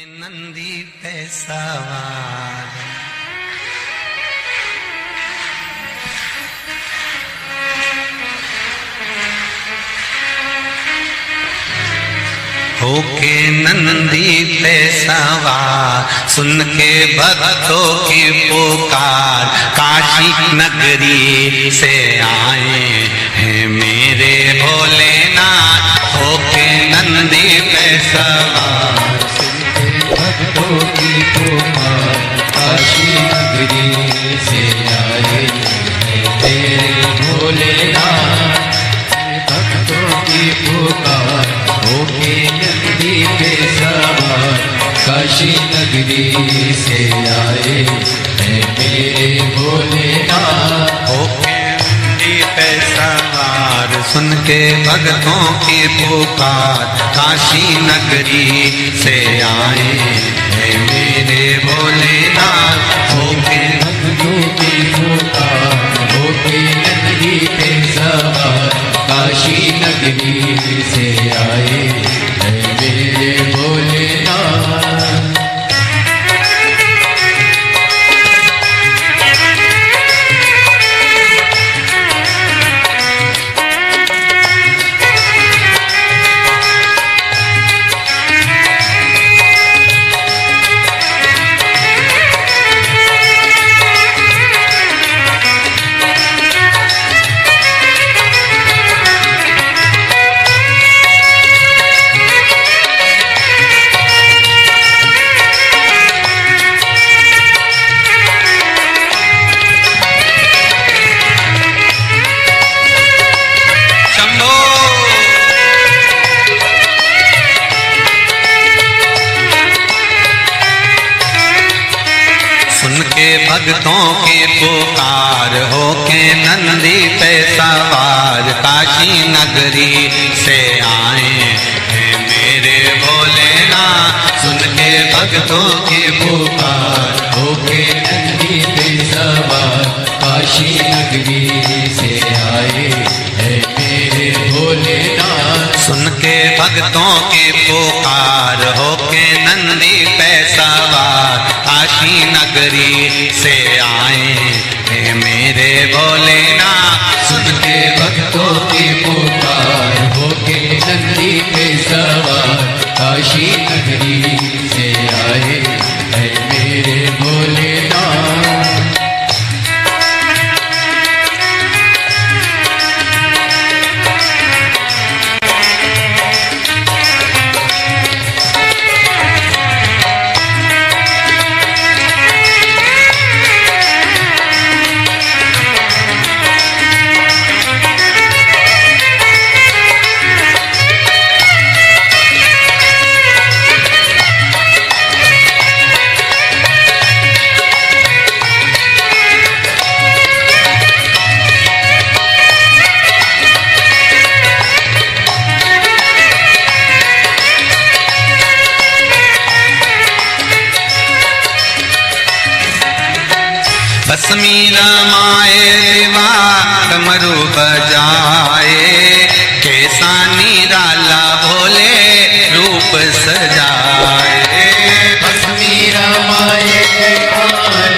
नंदी पे सवार होके नंदी पे सवार, सुन के भक्तों की पुकार, काशी नगरी से आए हैं मेरे भोलेनाथ। होके नंदी पे सवार, भक्तों की पुकार, काशी नगरी से आए तेरे भोलेनाथ। भक्तों की पुकार, होके नंदी पे सवार, काशी नगरी से आए मेरे भोलेनाथ। होके नंदी पे सवार, सुन के भक्तों की पुकार, काशी नगरी से आए हैं मेरे भोलेनाथ। होके भक्तों की पुकार, होके नंदी पे सवार, काशी नगरी से आए मेरे भोलेनाथ। भक्तों की पुकार, होके नंदी पे सवार, काशी नगरी से आए हैं मेरे भोलेनाथ। सुन के भक्तों की पुकार, होके नंदी पे सवार, काशी नगरी से आए हैं मेरे भोलेनाथ। सुन के भक्तों की पुकार, होके नंदी पे सवार, काशी नगरी से आए हैं मेरे भोलेनाथ। सुन के भक्तों की पुकार, होके नंदी पे सवार, काशी नगरी से आए हैं मेरे भोलेनाथ। भस्मी रमाए देवा डमरू बजाए, कैसा निराला भोले रूप सजाए। भस्मी रमाए देवा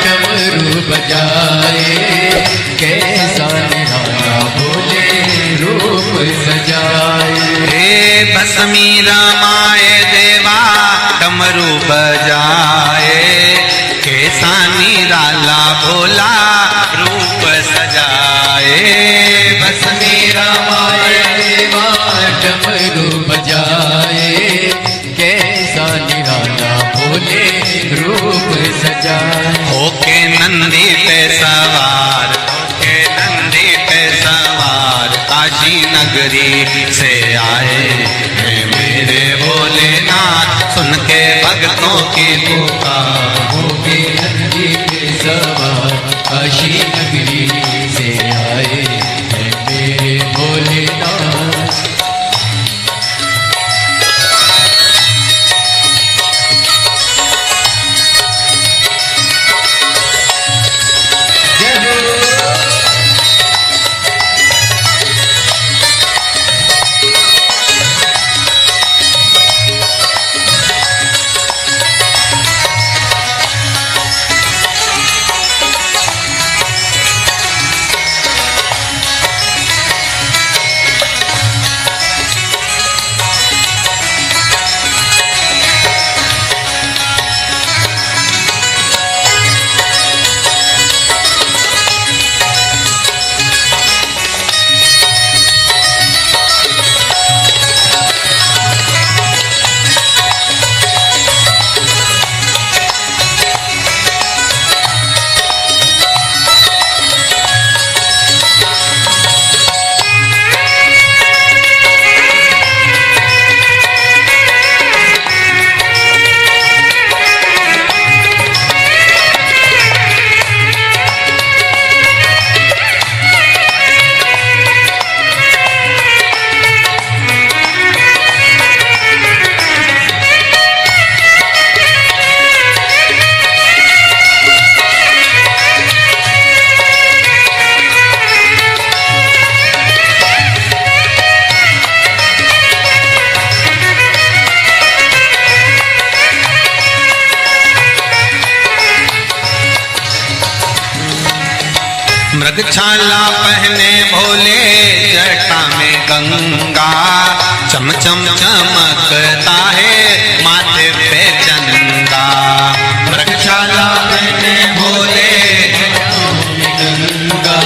डमरू बजाए, कैसा निराला भोले रूप सजाए। भस्मी रमाए देवा डमरू बजाए, कैसा निराला भोला रूप सजाए। भस्मी रमाए देवा डमरू बजाए, कैसा निराला भोले रूप सजाए। होके नंदी पे सवार, होके नंदी पे सवार, काशी नगरी से आए हैं मेरे भोलेनाथ। सुन के भक्तों की पुकार, होके नंदी पे सवार, काशी नगरी से आए हैं मेरे भोलेनाथ। मृगछाला पहने भोले जटा में गंगा, चम चम चमकता है माथे पे चंदा। मृगछाला पहने भोले गंगा,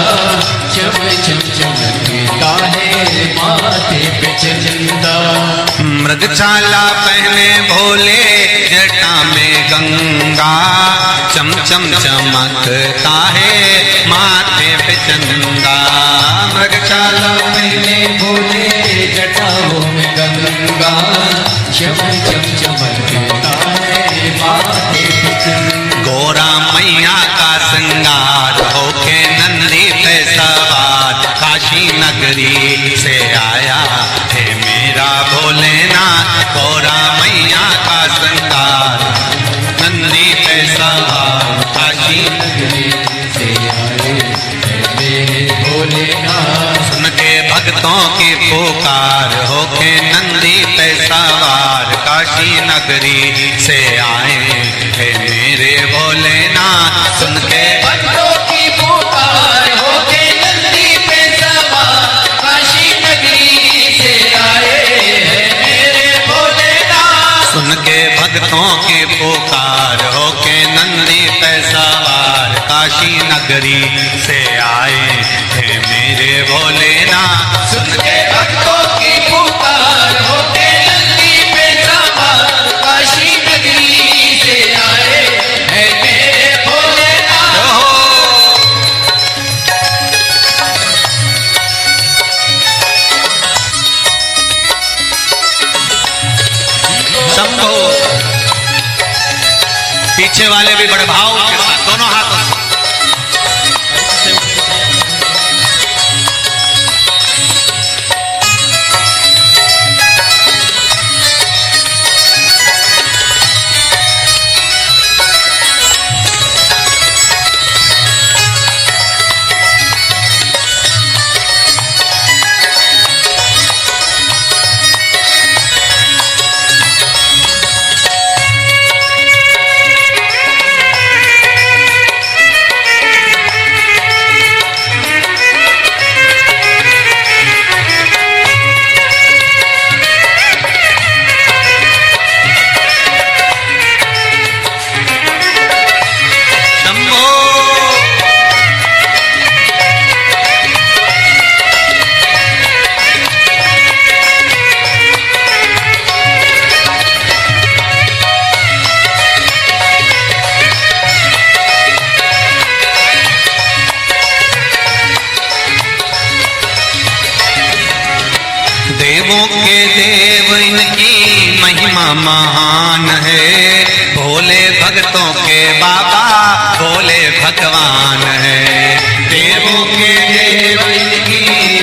चम चम चमकता है माथे पे चंदा। मृगछाला पहने भोले जटा में गंगा, चम चम चमकता है माथे पे चंदा। मृगछाला पहने भोले जटाओं में गंगा, चम चम चमकता है माथे पे चंदा। गोरा मैया का श्रृंगार होके नंदी पे सवार, काशी नगरी से आया है मेरा भोलेनाथ। गोरा मैया का श्रृंगार नंदी पे सवार, काशी नगरी से आए है मेरे भोलेनाथ। सुन के भक्तों की पुकार होके नंदी पे सवार, काशी नगरी से आए है मेरे भोलेनाथ। सुन के भक्तों की पुकार होके नंदी पे सवार, काशी नगरी से आए हैं मेरे भोलेनाथ। सुन के भक्तों की पुकार होके नंदी पे सवार, काशी नगरी से आए हैं मेरे भोलेनाथ। सुन के भक्तों की पुकार होके नंदी पे सवार, काशी नगरी से आए हैं मेरे भोलेनाथ। शंभो। पीछे वाले भी बड़े भाव के साथ दोनों हाथों से देवों के देव इनकी महिमा महान है, भोले भक्तों के बाबा भोले भगवान है। देवों के देव इनकी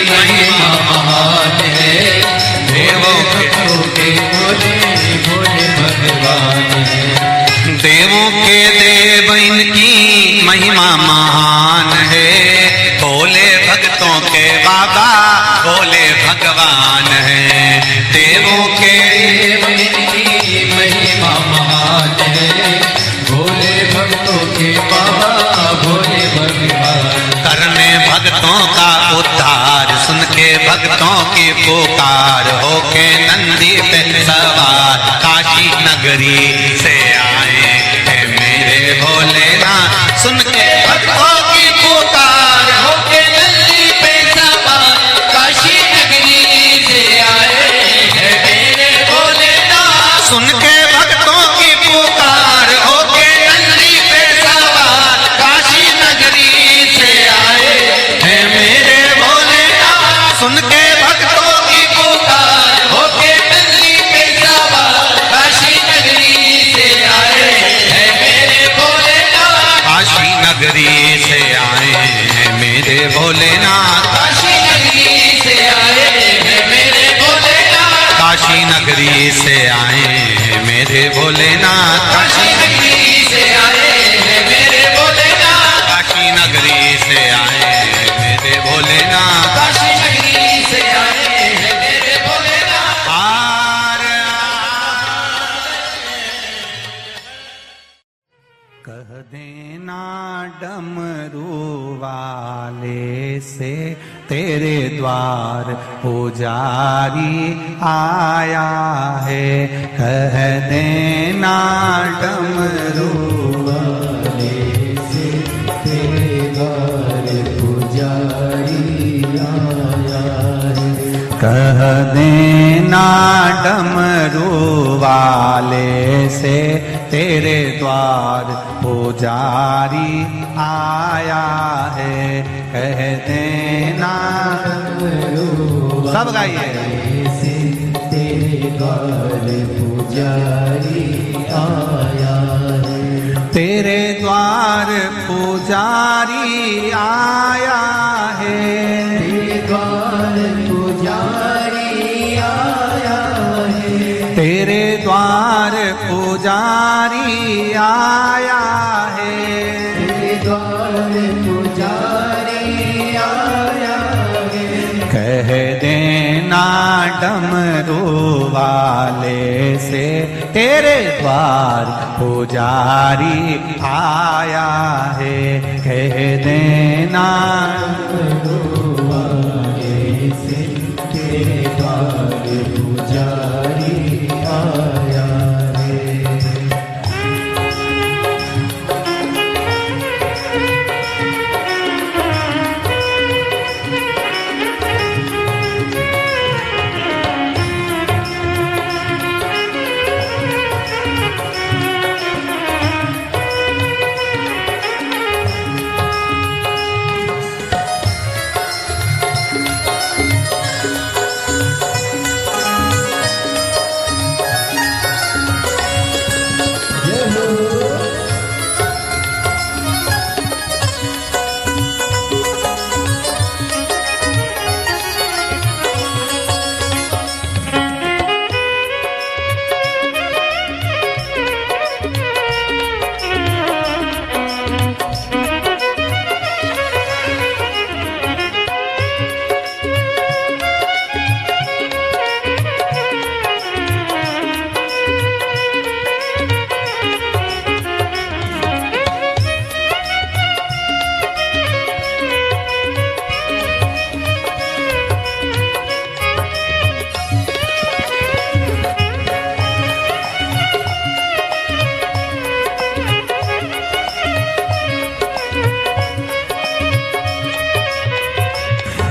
महिमा महान है, देवों के भोले भोले भगवान है। देवों के देव इनकी महिमा महान है, भोले भक्तों के बाबा भोले भगवान है। देवों के देव इनकी महिमा महान है, भोले भक्तों के बाबा भोले भगवान। करने भक्तों का उद्धार, सुन के भक्तों की पुकार होके नंदी पे सवार, काशी नगरी से आए हैं मेरे भोलेनाथ। सुन के भक्तों की पुकार होके नंदी पे सवार, काशी नगरी से आए हैं मेरे भोलेनाथ। सुन के भक्तों की पुकार होके नंदी पे सवार, काशी नगरी से आए हैं मेरे भोलेनाथ। सुन के भक्तों की पुकार होके नंदी पे सवार, काशी नगरी से आए हैं मेरे भोलेनाथ। काशी नगरी से आए हैं मेरे भोलेनाथ। काशी नगरी से आए हैं मेरे भोलेनाथ। काशी नगरी से आए हैं मेरे भोलेनाथ। काशी नगरी से आए हैं मेरे भोलेनाथ। काशी नगरी से आए हैं मेरे भोलेनाथ। काशी नगरी से आए हैं मेरे भोलेनाथ। आर कह देना डमरू वाले से तेरे द्वार पुजारी आया है। कह देना डमरू वाले से तेरे द्वार पुजारी आया है। कह देना डमरू वाले से तेरे द्वार पुजारी आया है। कह देना सब गाइए से तेरे द्वार पुजारी आया है। तेरे द्वार पुजारी आया है। तेरे द्वार पुजारी आया है। तेरे द्वार पुजारी आया है। तेरे द्वार पुजारी आया है। कह देना डमरू वाले से तेरे द्वार पुजारी आया है। कह देना डमरू वाले से तेरे द्वार पुजारी आया है।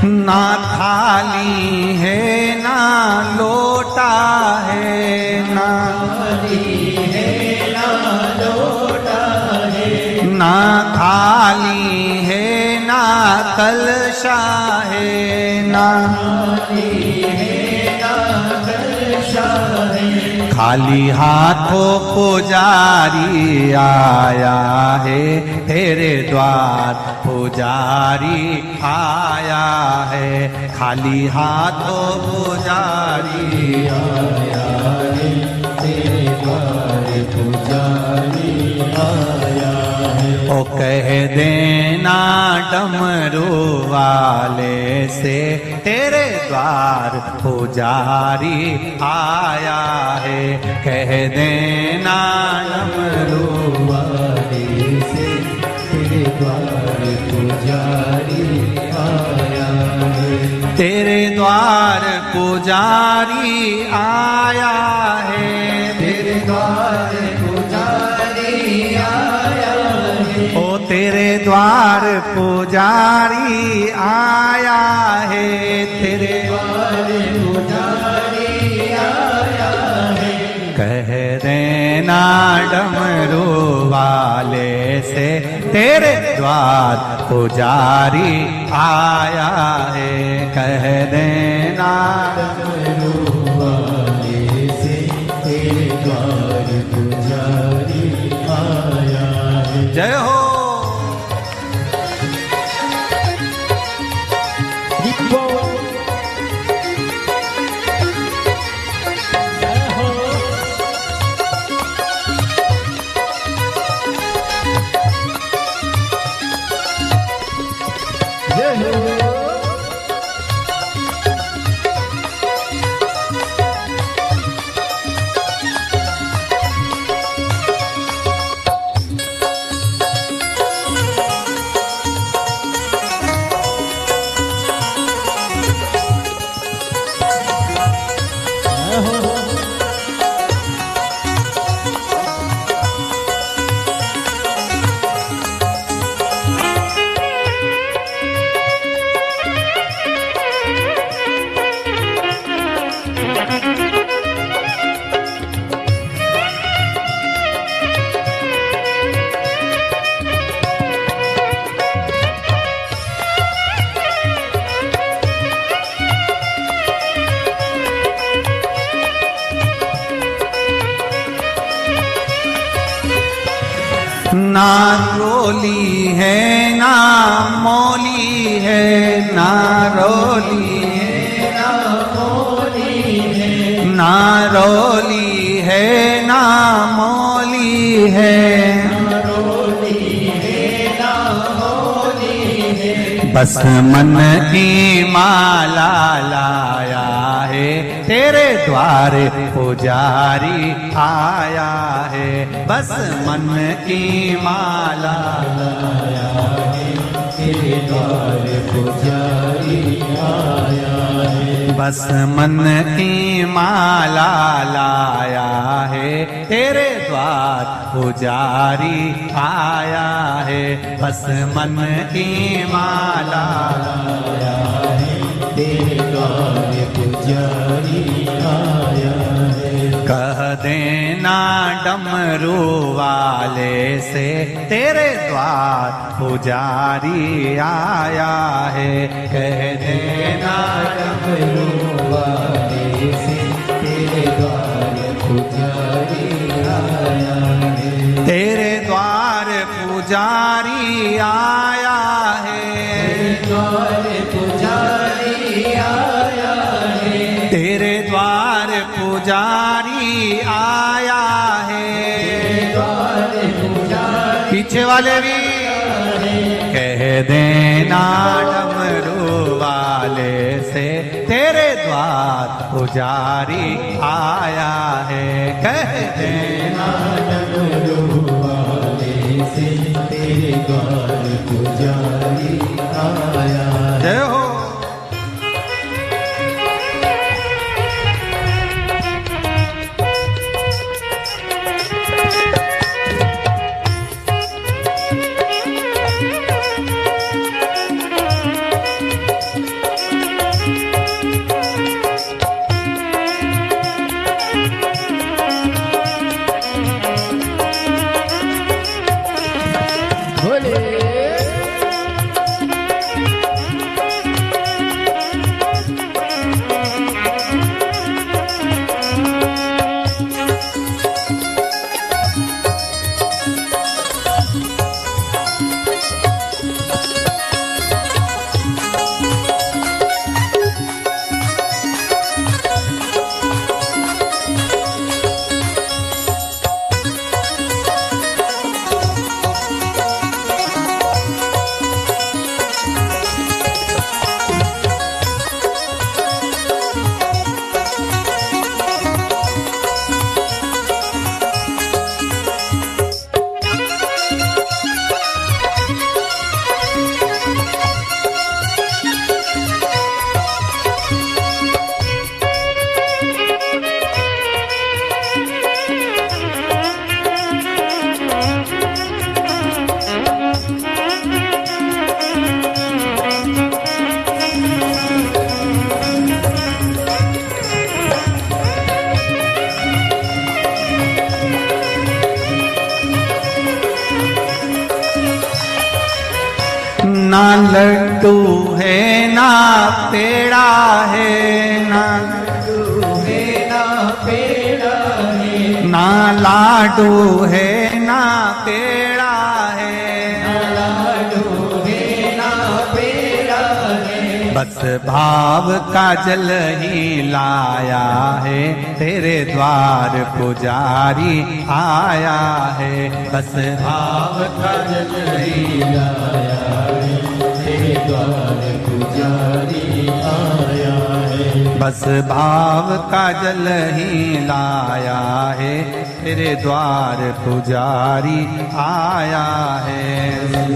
ना थाली है ना लोटा है। ना थाली है ना लोटा है। ना थाली है ना कलशा है। ना थाली है ना कलशा है। खाली हाथों पुजारी आया है। तेरे द्वार पुजारी आया है। खाली हाथों पुजारी आया है। तेरे द्वार पुजारी आया है। ओ कह देना डमरू वाले से तेरे द्वार पुजारी आया है। कह देना डमरू वाले से तेरे द्वार पुजारी आया है। तेरे द्वार पुजारी आया है। तेरे द्वार पुजारी आया है। ओ तेरे द्वार पुजारी आया है। तेरे द्वार पुजारी आया है। कह देना डमरू वाले से तेरे द्वार पुजारी आया है। कह देना डमरू वाले से तेरे द्वार पुजारी आया है। जय हो। ना रोली है ना मौली है, ना रोली है ना मौली है, ना रोली है ना मौली है, ना रोली है ना मौली है। बस मन की माला लाया है, तेरे द्वार पुजारी आया है। बस मन की माला लाया है, तेरे द्वार पुजारी आया है। बस मन की माला लाया है, तेरे द्वार पुजारी आया है। बस मन की माला लाया है, तेरे द्वार पुजारी आया है। कह देना डमरू वाले से, तेरे द्वार पुजारी आया है। कह देना डमरू वाले से, तेरे द्वार पुजारी आया है। तेरे द्वार पुजारी आया है, द्वार पुजारी आया है। तेरे द्वार पुजारी आया है, द्वार पुजारी। पीछे वाले भी कह देना डमरू वाले से, तेरे द्वार पुजारी आया है। कह देना डमरू वाले से, तेरे द्वार पुजारी आया है। जय हो। ना लड्डू है ना पेड़ा है, ना लड्डू है ना पेड़ा है, ना लाडू है ना पेड़ा है, ना लाडू है ना पेड़ा है। बस भाव का जल ही लाया है, तेरे द्वार पुजारी आया है। बस भाव का जल ही लाया है, तेरे द्वार पुजारी आया है। बस भाव का जल ही लाया है, तेरे द्वार पुजारी आया है।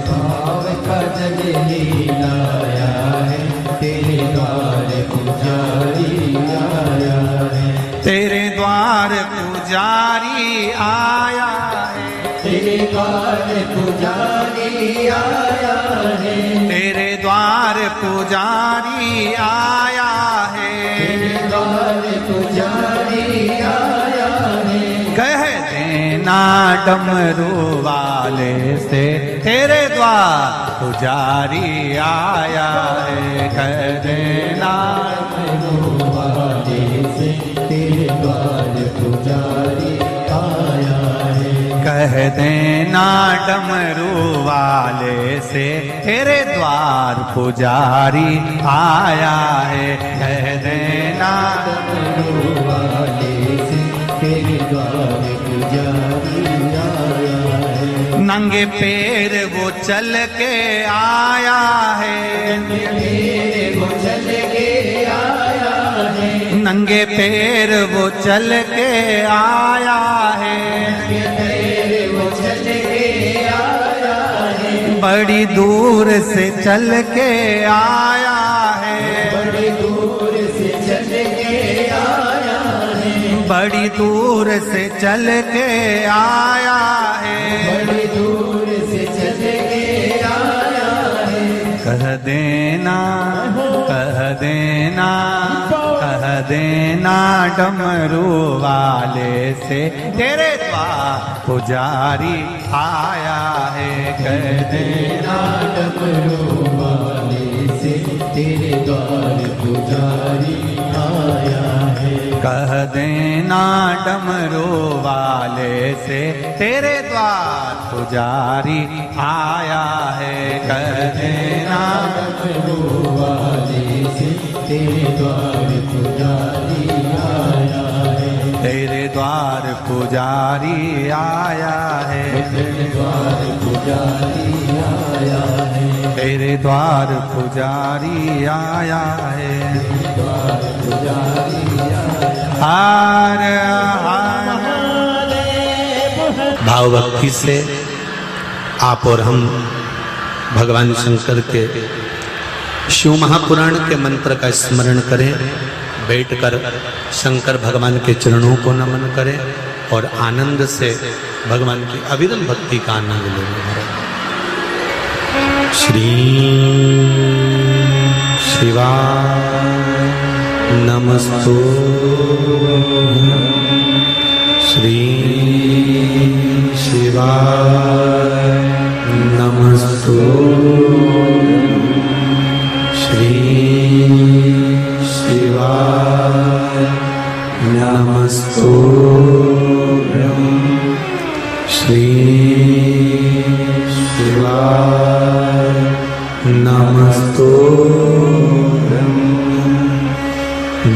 भाव का जल ही लाया है, तेरे द्वार पुजारी आया है। तेरे द्वार पुजारी आया है, तेरे द्वार पुजारी आया है। तेरे द्वार पुजारी आया है, तेरे द्वार पुजारी आया है। कह देना डमरू वाले से, तेरे द्वार पुजारी आया है। कह देना डमरू वाले से, तेरे द्वार पुजारी आया है। कह देना डमरू वाले से तेरे द्वार पुजारी आया है। कह देना डमरू वाले से तेरे द्वार पुजारी आया है। नंगे पैर वो चल के आया है। वो चल के आया है। नंगे पैर वो चल के आया है। वो चल के आया है। बड़ी दूर से चल के आया है। बड़ी दूर से चल के आया है। बड़ी दूर से चल के आया है। बड़ी दूर से चल के आया है। कह देना कह देना कह देना डमरू वाले से तेरे द्वार पुजारी आया है। कह देना डमरू वाले से तेरे द्वार पुजारी आया है। कह देना डमरू वाले से तेरे द्वार पुजारी आया है। कह देना डमरू वाले से तेरे द्वार पुजारी आया है। तेरे द्वार पुजारी आया है। तेरे द्वार पुजारी आया है। तेरे द्वार पुजारी आया है। द्वार पुजारी आया हार हार भाव भक्ति से आप और हम भगवान शंकर के शिव महापुराण के मंत्र का स्मरण करें। बैठकर शंकर भगवान के चरणों को नमन करें और आनंद से भगवान की अविरल भक्ति का आनंद लें। श्री शिवाय नमस्तुभ्यं। श्री शिवाय नमस्तुभ्यं। श्री शिवाय नमस्तुभ्यं। श्री शिवाय नमस्तुभ्यं।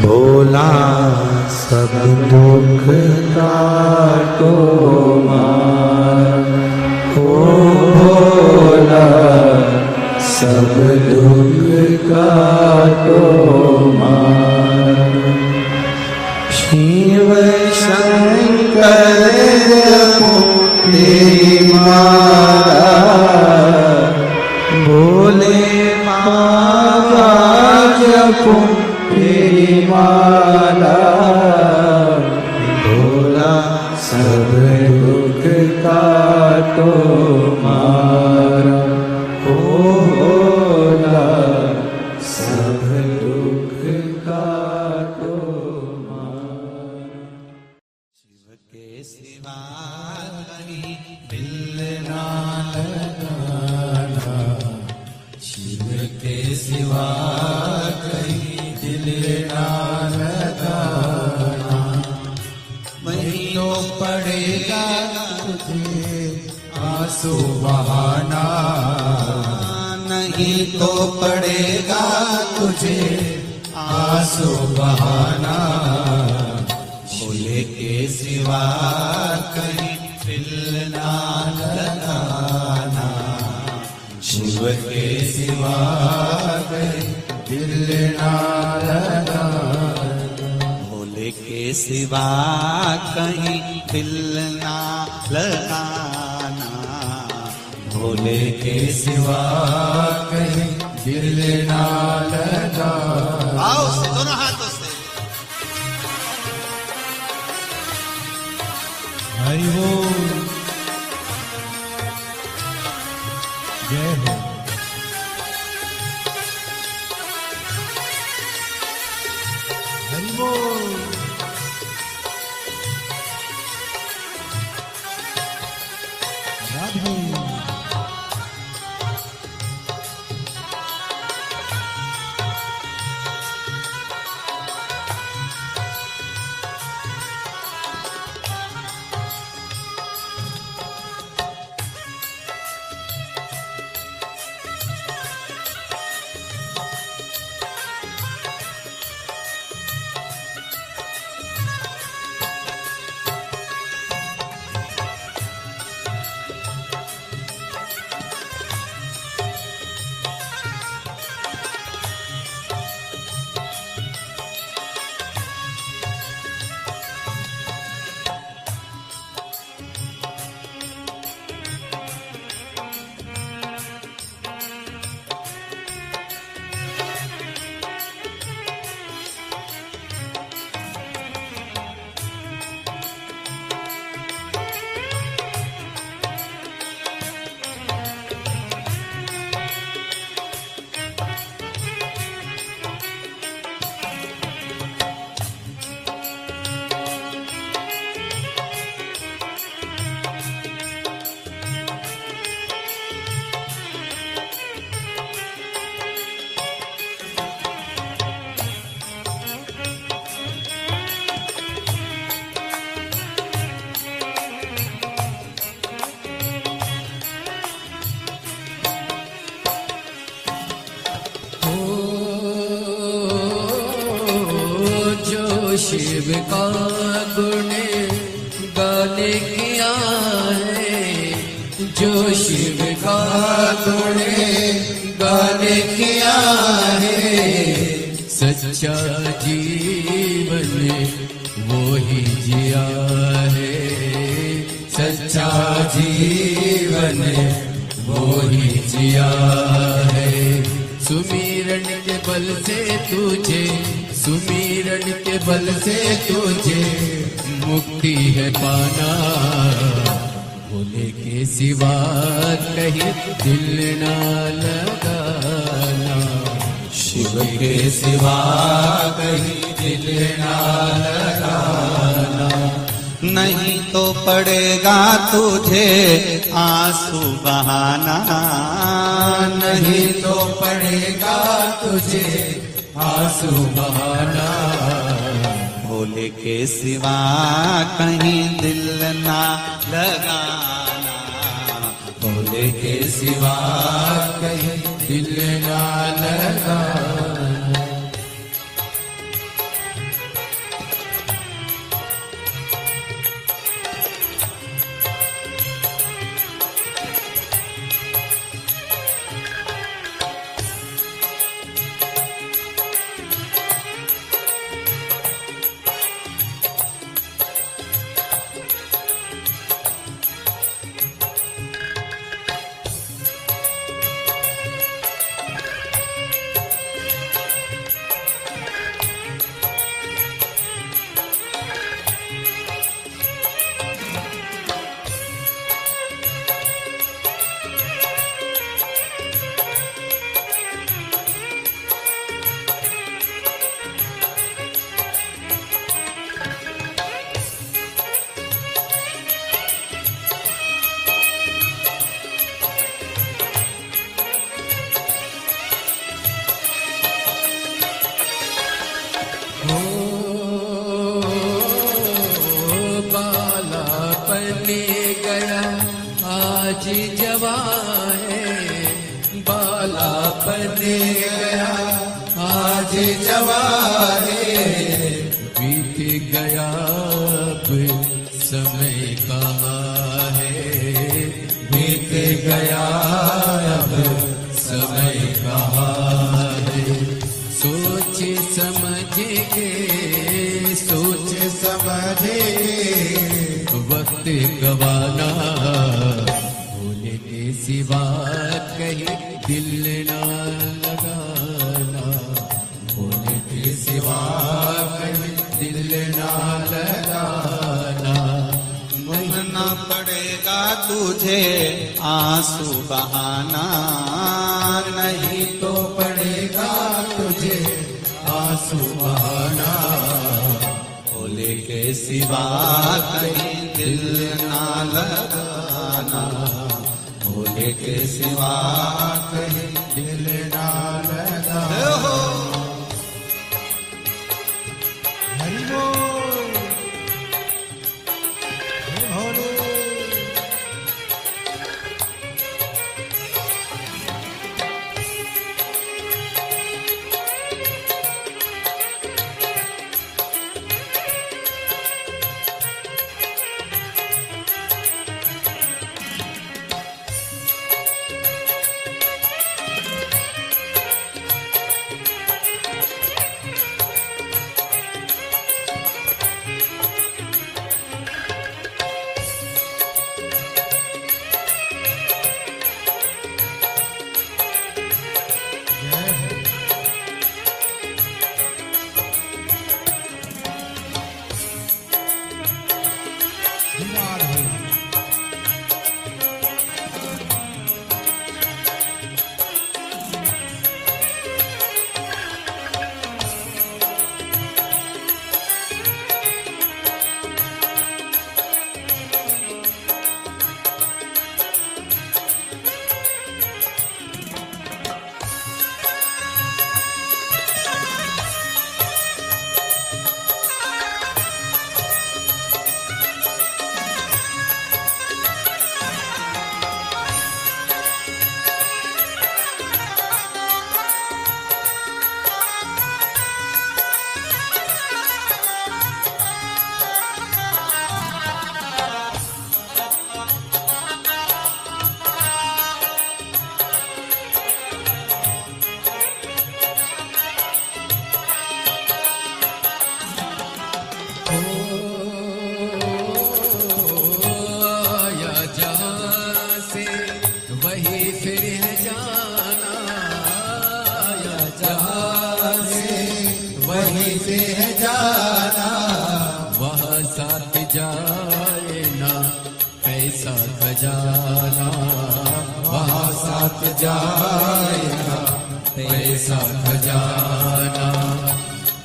भोला सब दुख काटो मार। ओ भोला सब दुख काटो मार। शिव शंकर तेरी मारा। भोले बाबा जपो तेरी माला। भोला सब दुख काटो मारा। ओ भोला सब दुख काटो मारा। शिव के सिवा कहीं दिल ना लगाना। शिव के सिवा कहीं दिल ना लगाना। वही तो पड़ेगा तुझे आंसू बहाना। नहीं तो पड़ेगा तुझे आंसू बहाना। भोले के सिवा कहीं दिल ना लगाना। शिव के सिवा कहीं दिल ना लगाना। भोले के सिवा कहीं दिल ना लगाना। भोले के सिवा कहीं दिल ना लगाना। आओ से दोनों हाथों से। हरि बोल। जय हो। हरि बोल। राधे। शिव का गुण गाने किया है, जो शिव का गुण गाने किया है, सच्चा जीवन वो ही जिया है, सच्चा जीवन वो ही जिया है। सुमिरन के बल से तुझे, सुमिरन के बल से तुझे मुक्ति है पाना, भोले के सिवा कहीं दिल ना लगाना, शिव के सिवा कहीं दिल ना लगाना। नहीं तो पड़ेगा तुझे आंसू बहाना, नहीं तो पड़ेगा तुझे आंसू बहाना, भोले के सिवा कहीं दिल ना लगाना, भोले के सिवा कहीं दिल ना लगाना। गया आज जवान है, बालापन गया आज जवान है, बीत गया अब समय कहाँ है, बीत गया अब समय कहाँ है। सोच समझ के, सोच समझ के वक्त गवाना, भोले के सिवा कहीं दिल ना लगाना, भोले के सिवा कहीं दिल ना लगाना। भूलना पड़ेगा तुझे आंसू बहाना, नहीं तो पड़ेगा तुझे आंसू बहाना, भोले के सिवा कहीं दिल ना लगाना, भोले के सिवा कहीं दिल ना लगाना। हरि बोल भोले। जाना, वहाँ साथ जाएगा पैसा खजाना।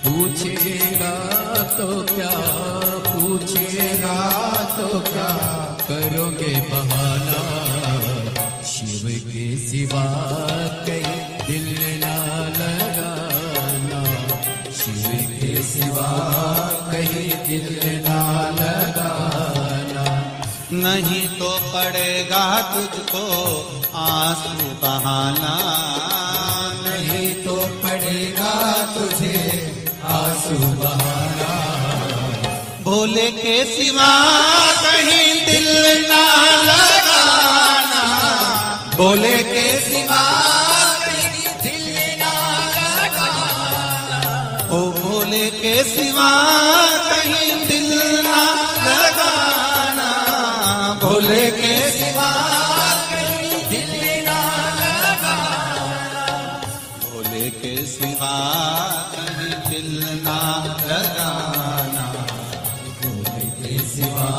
पूछेगा तो क्या, पूछेगा तो क्या, करोगे बहाना। शिव के सिवा कहीं दिल ना लगाना, शिव के सिवा कहीं दिल ना लगाना। नहीं तो पड़ेगा तुझको आंसू बहाना, नहीं तो पड़ेगा तुझे आंसू बहाना। भोले के सिवा कहीं दिल ना लगाना, भोले के सिवा कहीं दिल ना लगाना। ओ भोले के सिवा कहीं दिल ना लगाना, भोले के सिवा कहीं दिल ना लगाना। भोले के सिवा कहीं दिल ना लगाना, भोले के सिवा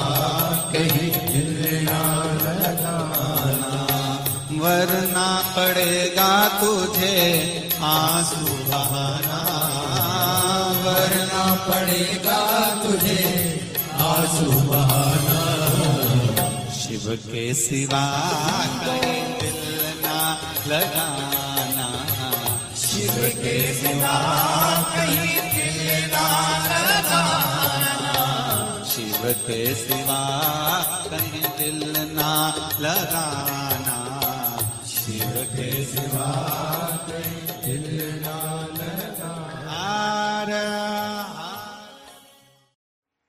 कहीं दिल ना लगाना। वरना पड़ेगा तुझे आंसू बहाना, वरना पड़ेगा तुझे आंसू बहाना। शिव के सिवा कहीं दिल ना लगाना, शिव के सिवा कहीं दिल ना लगाना। शिव के सिवा कहीं दिल ना लगाना, शिव के सिवा कहीं दिल ना लगाना।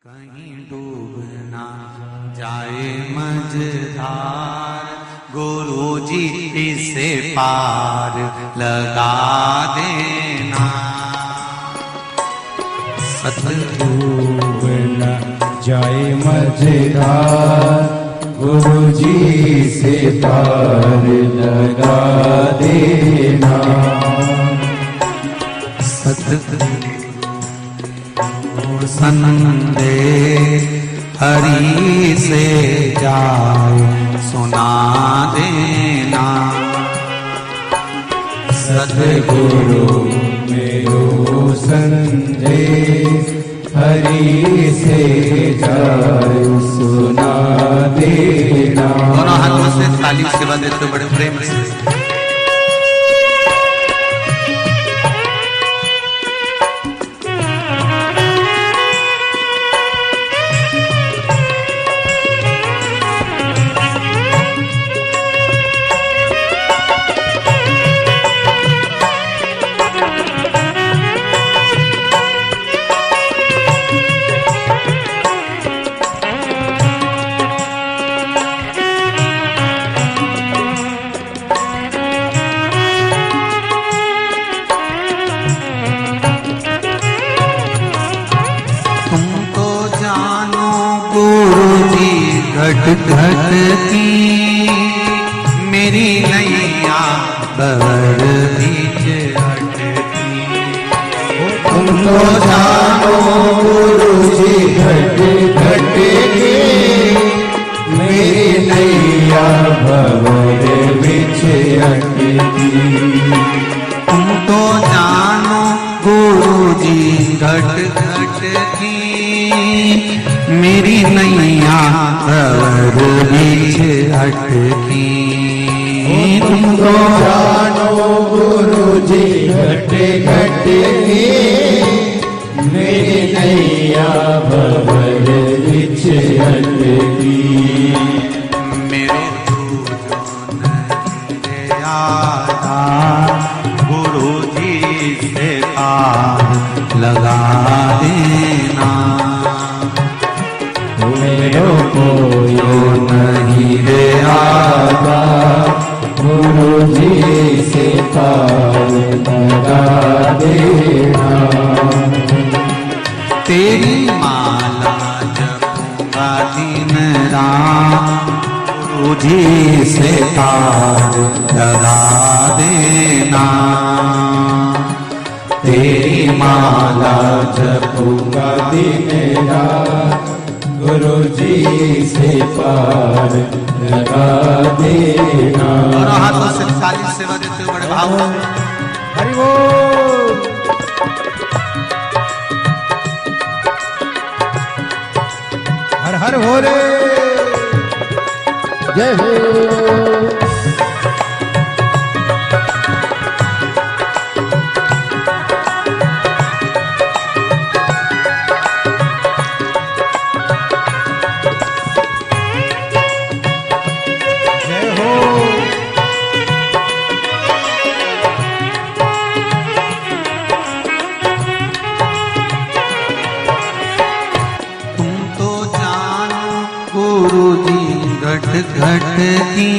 कहीं डूब ना जाए मझधार, गुरुजी इसे पार लगा देना। डूब न जाए मझधार, गुरुजी से पार लगा देना। सतगुरु संदेश हरि से जाए सुना देना। सतगुरु मेरो संदेश हरि से जाए सुना देना। दोनों हाथों से ताली सेवा देते बड़े प्रेम से। घट घट की मेरी नैया बड़ बीच अटकी। तुम तो जानो गुरुजी घट घट की मेरी नैया भंवर बिछ अटकी। तुम तो जानो गुरुजी घट घट की मेरी नैया भंवर बीच अटकी। तुम तो जानो गुरुजी घट घट की मेरी नैया भंवर बिछ अटकी। मेरे तुझो नहीं आता गुरुजी से पार लगा देना। मेरो कोई नहीं रे आता गुरुजी से पार लगा देना। तेरी माला जपूंगा दिन रात गुरुजी से पार लगा देना। तेरी माला जपूंगा दिन रात गुरु जी से पार लगा देना। और हाथों से ताली सेवा देते हुए बड़े भाव हरि बोल। हर हर भोले जय हो। घट की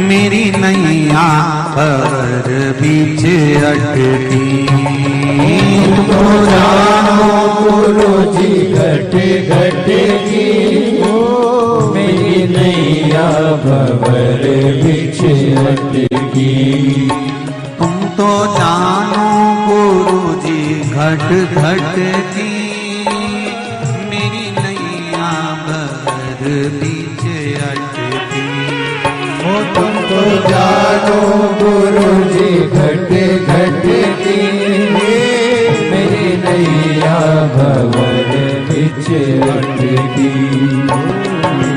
मेरी नैया पर बीच अटकी। तो जानो गुरु जी घट घट की मेरी नैया भंवर बीच अटकी। तुम तो जानो गुरु जी घट घट की मेरी नैया भंवर बीच अटकी। ओ तुम तो जानो गुरु जी घट घट की मेरी नैया भंवर बीच अटकी।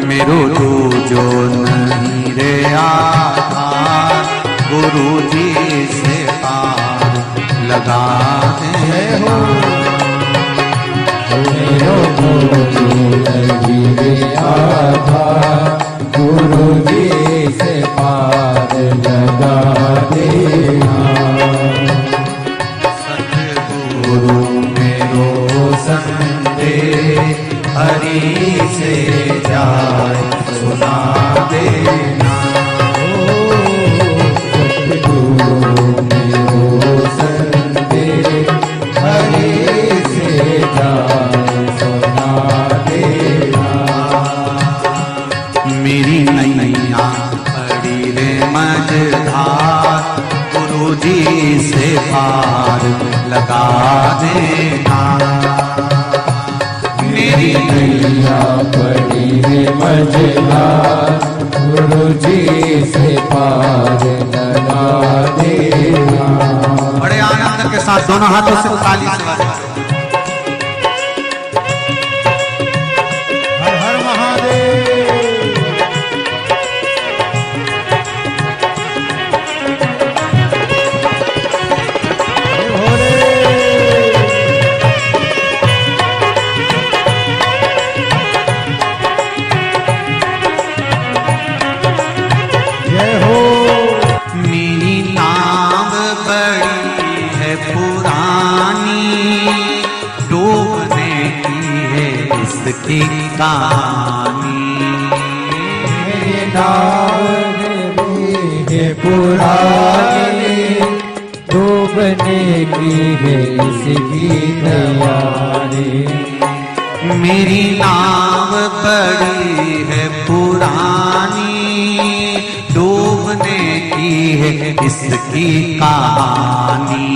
मेरो जो नहीं रे आधार गुरु जी से पार लगा दे हो। मेरो जो नहीं रे आधार गुरु जी से पार लगा देना। सतगुरु मेरो संदेश हरि से जाए सुना देना। सतगुरु मेरो संदेश हरि से जाए सुना देना। मेरी नैया पड़ी रे मझधार गुरु जी से पार लगा देना। मेरी नैया पड़ी है मझधार गुरु जी से पार लगा देना। बड़े आनंद के साथ दोनों हाथों से ताली से बजाएं। हर हर महादेव। मेरी नाव बड़ी है पुरानी डूबने की है इसकी कहानी। मेरी नाव है पुरानी डूबने की है इसकी तैयारी। मेरी नाव बड़ी है पुरानी डूबने की है इसकी कहानी।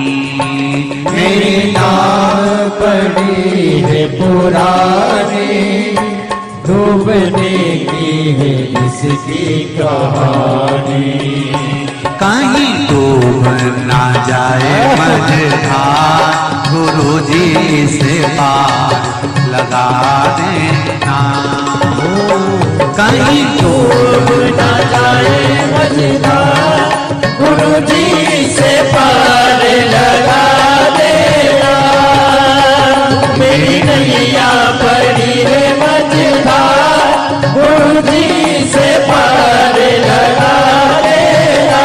मेरी नाव बड़ी है पुरानी डूबने की है इसकी कहानी। कहीं डूब ना जाए मझधार गुरु जी से पार लगा देना। कहीं डूब ना जाए मझधार गुरु जी से पार लगा देना। मेरी नैया पड़ी है मझधार गुरु जी से पार लगा देना।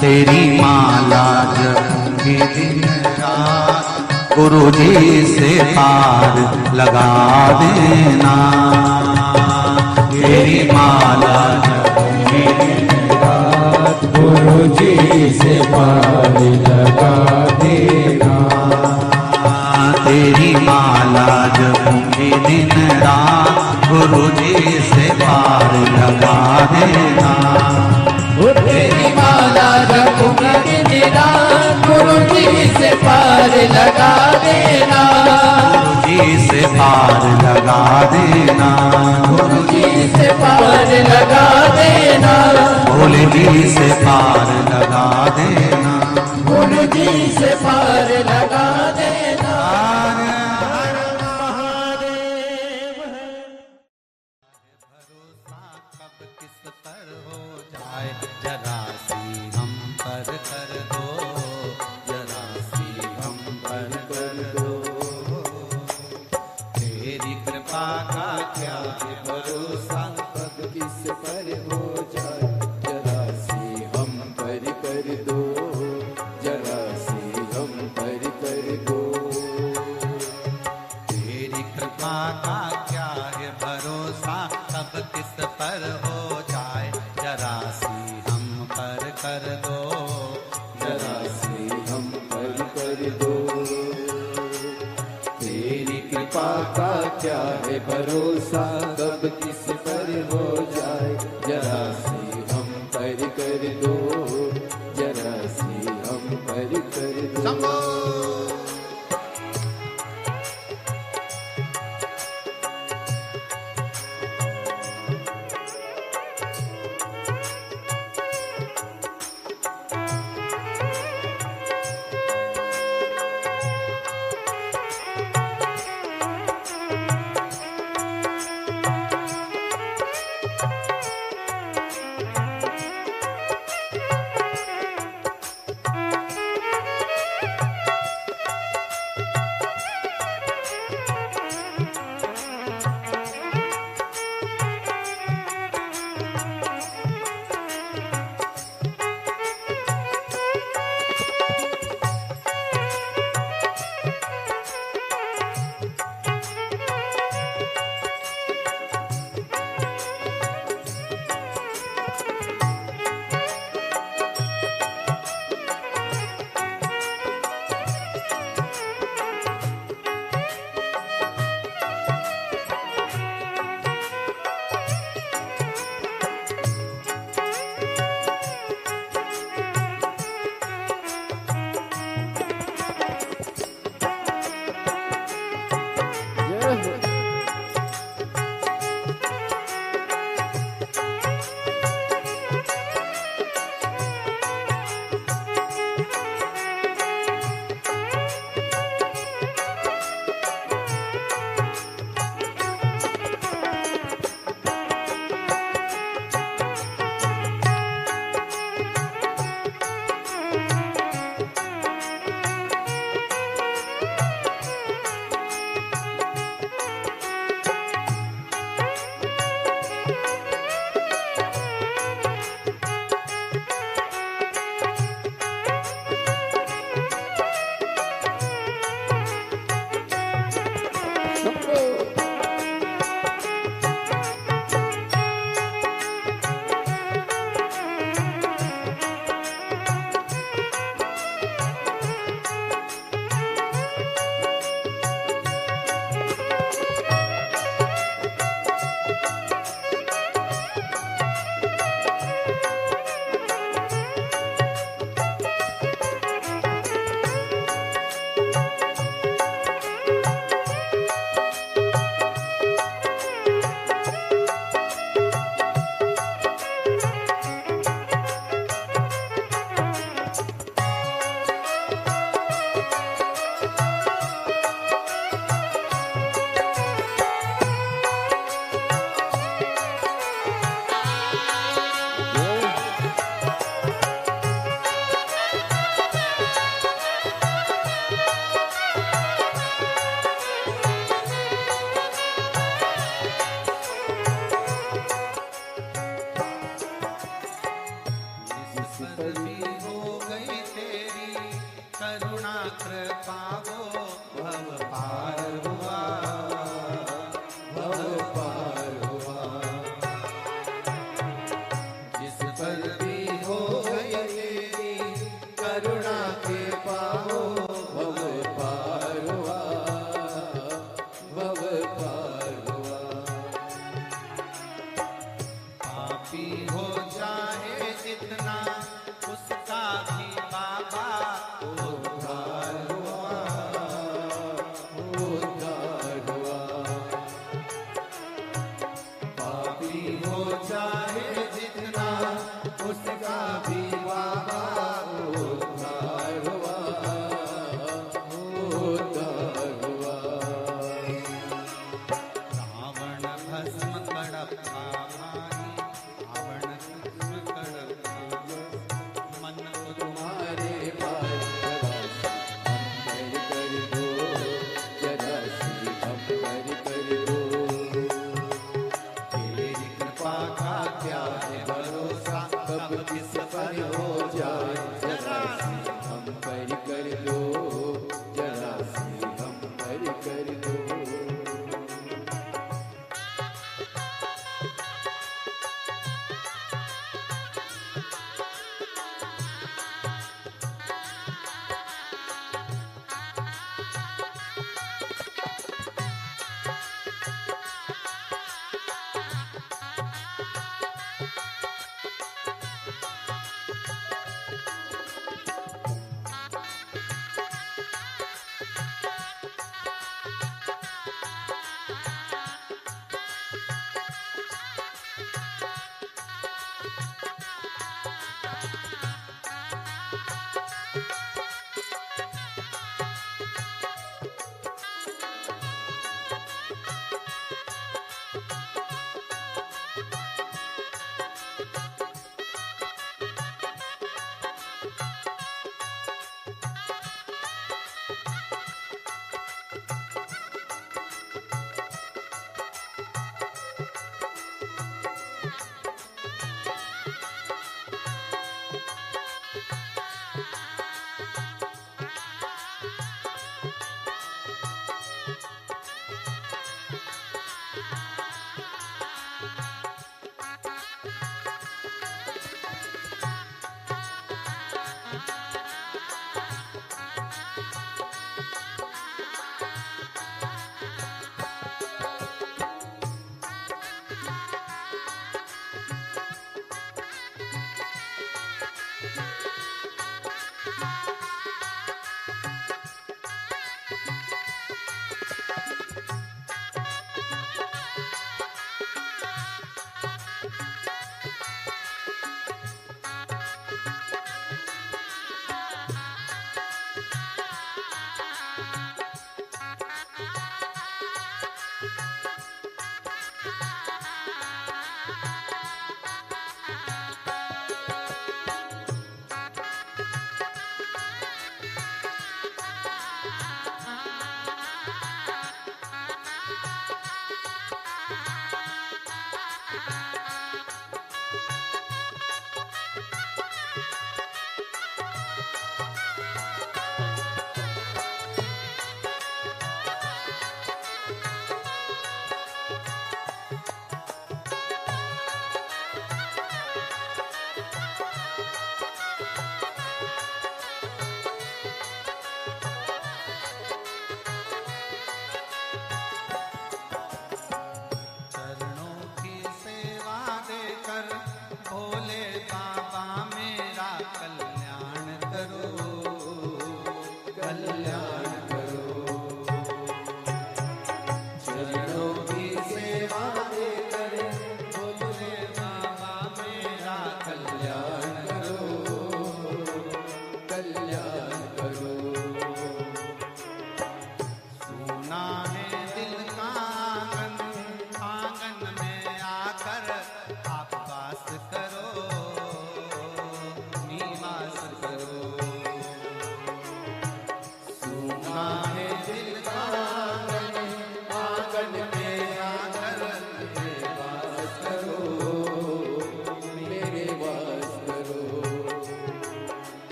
तेरी माला जपूंगी दिन रात गुरु जी से पार लगा देना। तेरी माला जपूंगी दिन रात गुरु जी से पार लगा देना। तेरी माला जपूंगी दिन रात गुरु जी से पार लगा देना। तेरी माला जपूंगी दिन रात गुरु जी से पार लगा देना। गुरु जी से पार लगा देना, गुरु जी से पार लगा देना, भोले जी से पार लगा देना, गुरु जी से पार लगा देना। भरोसा कब किस पर हो जाए, जरा सी हम पर कर दो, जरा सी हम पर कर दो। तेरी कृपा का क्या है भरोसा, कब किस पर हो जाए, जरा सी हम पर कर दो, जरा सी हम पर कर दो। तेरी कृपा का क्या है भरोसा, कब किस पर हो जाए, जरा सी हम पर कर दो, जरा सी हम पर कर दो। तेरी कृपा का क्या है भरोसा, कब किस पर हो जाए, जरा सी हम पर कर दो, जरा सी हम पर कर दो। चाहे जितना उसका भी बाबा उद्धार हुआ, उद्धार हुआ। रावण भस्म कड़प्पा भाई, रावण भस्म कड़प्पा, मन को तुम्हारे पास जरा सी हम कर दो, तेरी कृपा का क्या है भरोसा, कब किस पर हो जाए, जरा सी हम कर दो, जरा सी हम कर दो।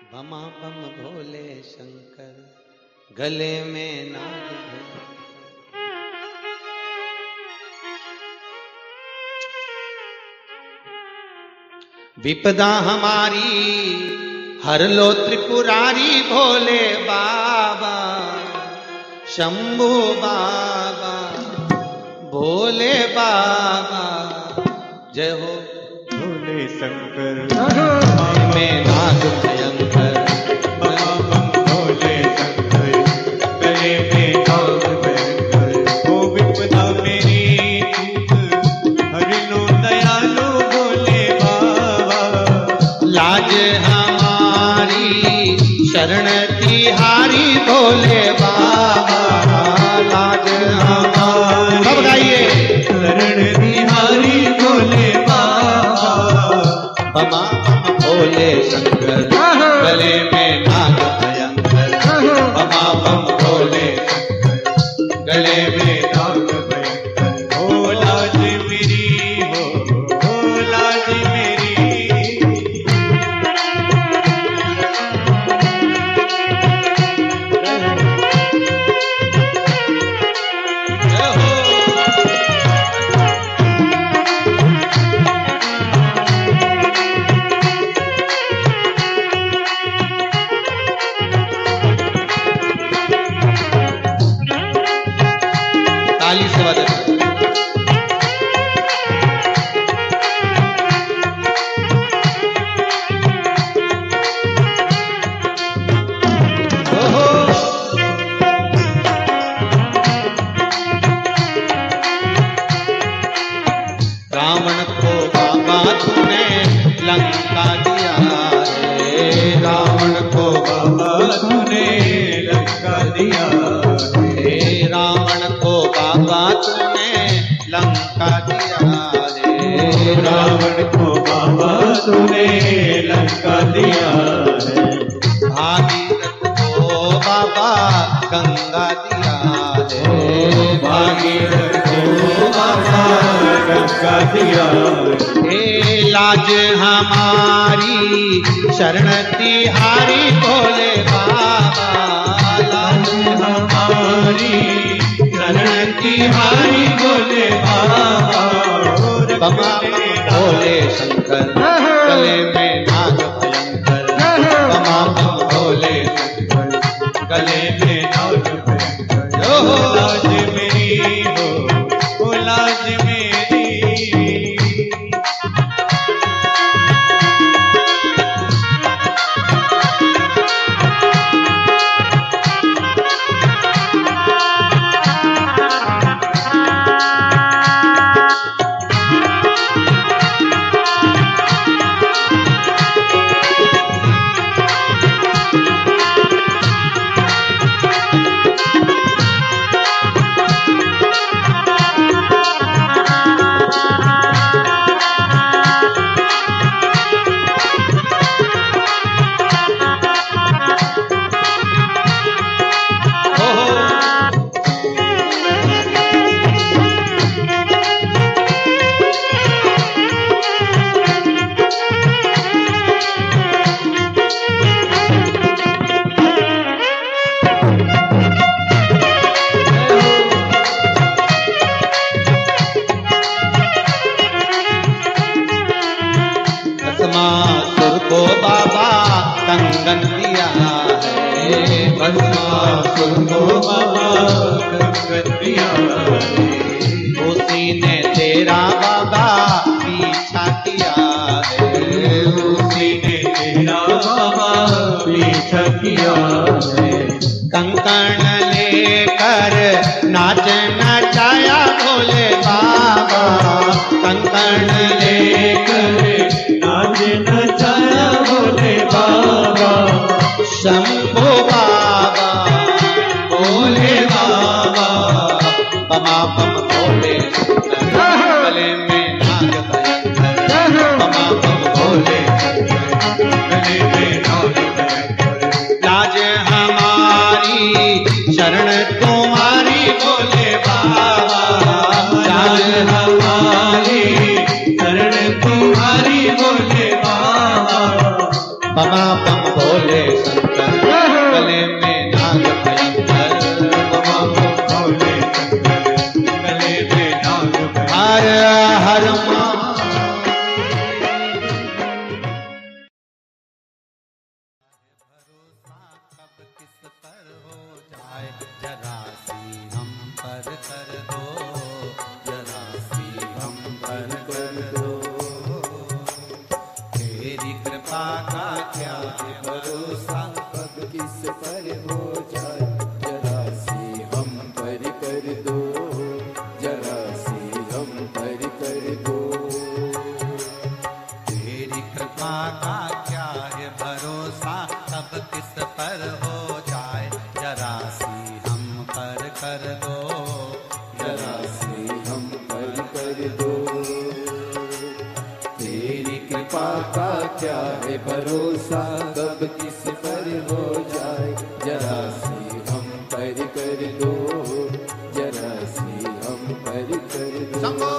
बमा बम भोले शंकर, गले में नाग भैंकर। विपदा हमारी हर लो त्रिपुरारी भोले बाबा, शंभू बाबा, भोले बाबा, जय हो भोले शंकर में नाग भयंकर। भोले शंकर गले में नाग भयंकर। ओ विपदा मेरी हर लो दयालु भोले बाबा, लाज हमारी शरण तिहारी भोले बाबा, लाज हमारी। सब गाइए। शरण तिहारी भोले बाबा, बमा बम भोले शंकर, गले में नाग भयंकर। बमा बम भोले शंकर, गले में नाग भयंकर। ओ लाज मेरी हो लाज मेरी। जय हो। ताली से बजाते। ओहो। रावण को बाबा तूने लंका दिया रे, रावण को बाबा तूने लंका दिया रे, रावण को बाबा तूने लंका दिया रे, रावण को बाबा तूने लंका दिया है। भागीरथ को बाबा गंगा दिया रे, भागीरथ को बाबा गंगा दिया हे लाज हमारी शरण तिहारी भोले बाबा, लाज हमारी शरण तिहारी भोले बाबा। बमा भोले शंकर, गले में नाग भयंकर। बमा बम भोले शंकर, गले में नाग भयंकर। ओहो। लाज मेरी हो लाज मेरी। भस्मासुर को बाबा कंगन दिया है, भस्मासुर को बाबा कंगन दिया है। उसी ने तेरा बाबा पीछा किया है, उसी ने तेरा बाबा पीछा किया है। कंकण लेकर नाच नचाया भोले बाबा, कंकण लेकर नाच नचाया भोले बाबा। शंभो बाबा, भोले बाबा, बमा बम भोले शंकर, गले में नाग भयंकर। बमा बम भोले शंकर, गले में नाग भयंकर। लाज हमारी शरण तुम्हारी भोले बाबा, कृपा का क्या है भरोसा, कब किस पर हो जाए, जरा सी हम पर कर दो, जरा सी हम पर कर दो। तेरी कृपा का क्या है भरोसा, कब किस पर हो जाए, जरा सी हम पर कर दो, जरा सी हम पर कर दो। तेरी कृपा का क्या है भरोसा, कब किस पर हो जाए, जरा सी हम पर कर दो, जरा सी हम पर कर दो।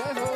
जय हो।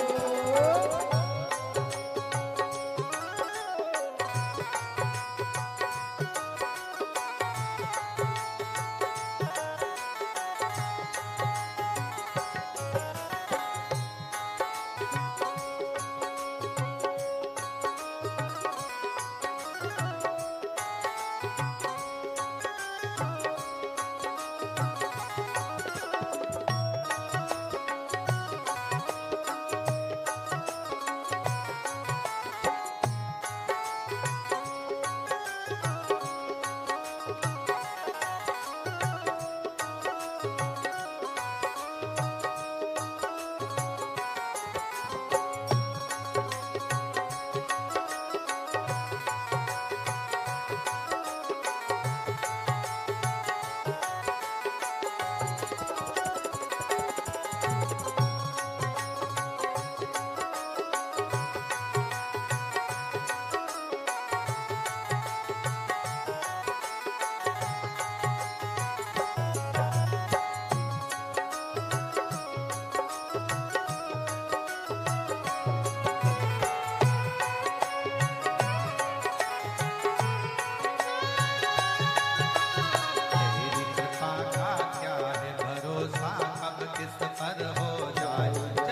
तेरी कृपा का क्या है भरोसा, कब किस पर हो जाए